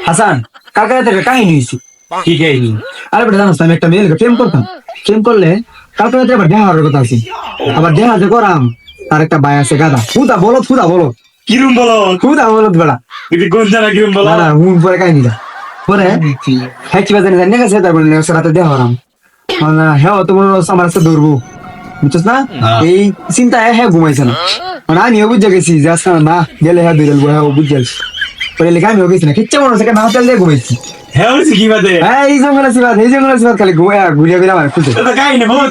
হাসান, কালকে রাতে একটা কাহিনী হয়েছে। কি কাহিনী? আরে বেটা জানোস না, আমি একটা মেয়েকে প্রেম করতাম। প্রেম করলে কালকে রাতে আবার দেখা হওয়ার কথা আছে। আবার দেখা যে করাম, তার একটা ভাই আছে গাদা। ফুদা বলো কিরম বলো? ফুদা বলো বেড়া। কোন জায়গা কিরম বলো? না হুন পরে কাহিনীটা পরে হ্যাঁ কি বাজারে জানি গেছে, তারপরে রাতে দেখা হলাম। হ্যাঁ তোমার আমার রাস্তা ধরবো, বুঝছিস না? এই চিন্তায় হ্যাঁ ঘুমাইছে না। মানে আমিও বুঝে গেছি যে আজকে না গেলে হ্যাঁ ধরে হ্যাঁ বুঝে গেছি। পরে লেখা আমিও গেছি না, খিচ্ছা মনে হচ্ছে না হোটেল দিয়ে ঘুমাইছি। হ্যাঁ হয়েছে কি বাদে? হ্যাঁ এই জঙ্গলে সিবাদ খালি ঘুরিয়া ঘুরিয়া আমার খুঁজে কাহিনী বহুত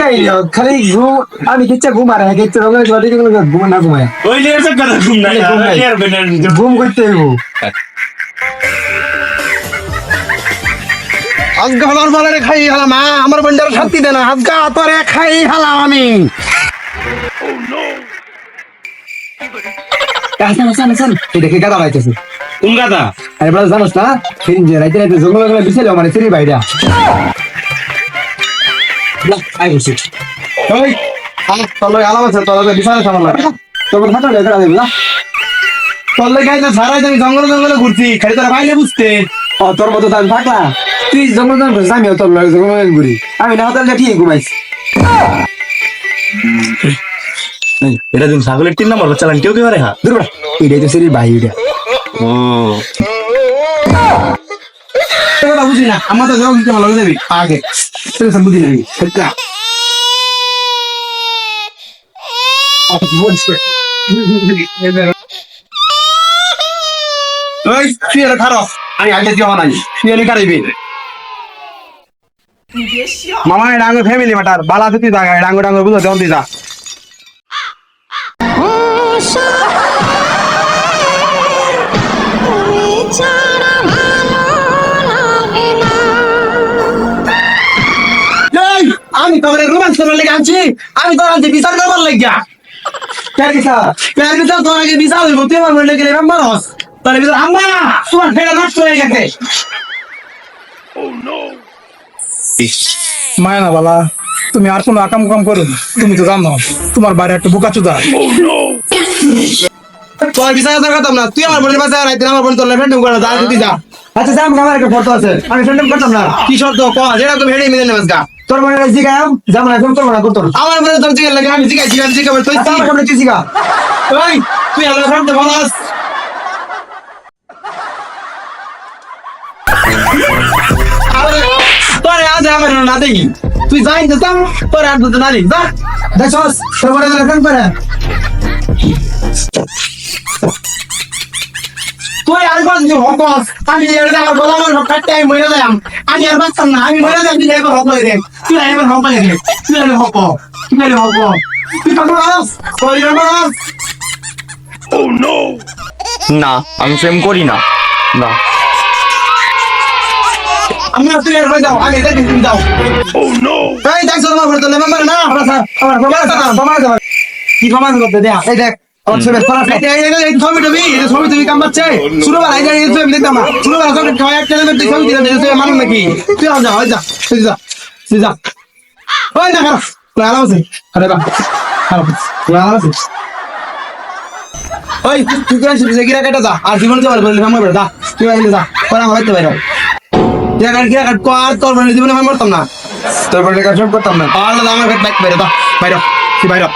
কাহিনী। খালি ঘুম। আমি খিচ্ছা ঘুম আর হ্যাঁ খিচ্ছা রঙের সিবাদ ঘুম না ঘুমায় ওই নিয়ে এসে কথা ঘুম নাই ঘুম করতে হইব। আজকে আমার বলে খাই হালাম, আমার বন্ডার শান্তি দেনা আজকে তোরে খাই হালাম আমি। হাসান এই দেখে গাদা পাইতেছে। কোন গাদা? আরে বড় জানোস না, সেদিন যে রাইতে রাইতে জঙ্গলে বিছাইলো মানে সিঁড়ি বাইরা আই বসে ওই তোর লগে আলাপ আছে, তোর লগে বিশাল সামান লাগে। তোর হাঁটা লেগে যাবে না। তোর লগে আইতে সারাই আমি জঙ্গলে ঘুরছি, খালি তোরা বাইরে বুঝতে। ও তোর মতো আমি থাকলাম, তুই জঙ্গল আমিও তোর লগে জঙ্গল ঘুরি। আমি না হোটেল ঠিক ঘুমাইছি। এটা দিন ছাগলের 3 নম্বর চালান কেউ পারে? হ্যাঁ দূর এটাই তো সিঁড়ির ভাই এটা। ও বুঝি না, আমার তো জঙ্গল দিতে ভালো যাবি আগে বুঝি না। ওই শুয়ে খারো, আমি আগে যাওয়া নাই, শুয়ে কারাইবি। মামা এটা আঙ্গুর ফ্যামিলি ম্যাটার, বালা তুই জায়গা এটা আঙ্গুর বুঝো দেন দিদা। আমি তোমার রোমান্স করবার লেগে আনছি, আমি তোর আনছি বিচার করবার লাগিয়া। তোর আগে বিচার হইব, তুই আমার লেগে মেম্বার হস। তোর বিচার আম্মা তোমার ফেরা নষ্ট হয়ে গেছে। মায়না বালা, তুমি আর কোনো আকাম কাম করো না। তুমি তো জানো তোমার বাইরে একটা বোকা চুদা। তোর বিচার করতাম না, তুই আমার বোনের পাশে রাইতে আমার বোন তোর ফ্রেন্ড করে যা যদি যা। আচ্ছা যাম, আমার একটা ফটো আছে, আমি ফ্রেন্ড করতাম না। কি শর্ত ক যেটা তুমি হেডে মিলে নেবে গা। তোর মনে হয় জিগাম যেমন এখন করবো না করতো আমার বোনের তোর জিজ্ঞাসা লাগে, আমি জিজ্ঞাসা তুই তুই জিগা। ওই তুই আমার ফ্রেন্ড বলাস। তোরে আজ আমার না দেখি তুই যাই যেতাম, তোরে আর না দেখি যা দেখছস তোর মনে হয় ফ্রেন্ড করে। তুই আর কোন দিন হকস আমি এটা আমার বলা আমার কাটতে আমি মরে যাম। আমি আর বাঁচতাম না, আমি মরে যাম। তুই এবার হক হয়ে রে, তুই এবার হক হয়ে রে, তুই এবার হক তুই এবার হক তুই কত মাস তুই মাস। ও নো, না আমি প্রেম করি না। না আমি তুই এর হয়ে যাও, আমি এটা দিন দাও। ও নো, এই দেখছ তোমার ঘরে তো মেম্বার না আমার প্রমাণ কি প্রমাণ করতে দে। এই দেখ আমার ছবি পড়া এই ছবি তুমি কাম পাচ্ছে শুরু বার আইজা এই ছবি দেখতাম না, শুরু বার ছবি কয়েক টেলিভিশন তুই ছবি দিলে তুই মানুষ নাকি? তুই যা ওই যা তুই যা তুই যা ওই না খারাপ আরাম আছে। আরে বাহ খারাপ আরাম আছে। ওই তুই কেন শুনছিস গিরা কাটা যা আর জীবন যাবার বলে আমার যা তুই আইলে যা পরে আমার হইতে বাইরে গিরা কাট কো আর তোর মানে জীবনে আমি মরতাম না, তোর মনে হয় করতাম না। আল্লাহ আমার বাইরে বাইরে তুই বাইরে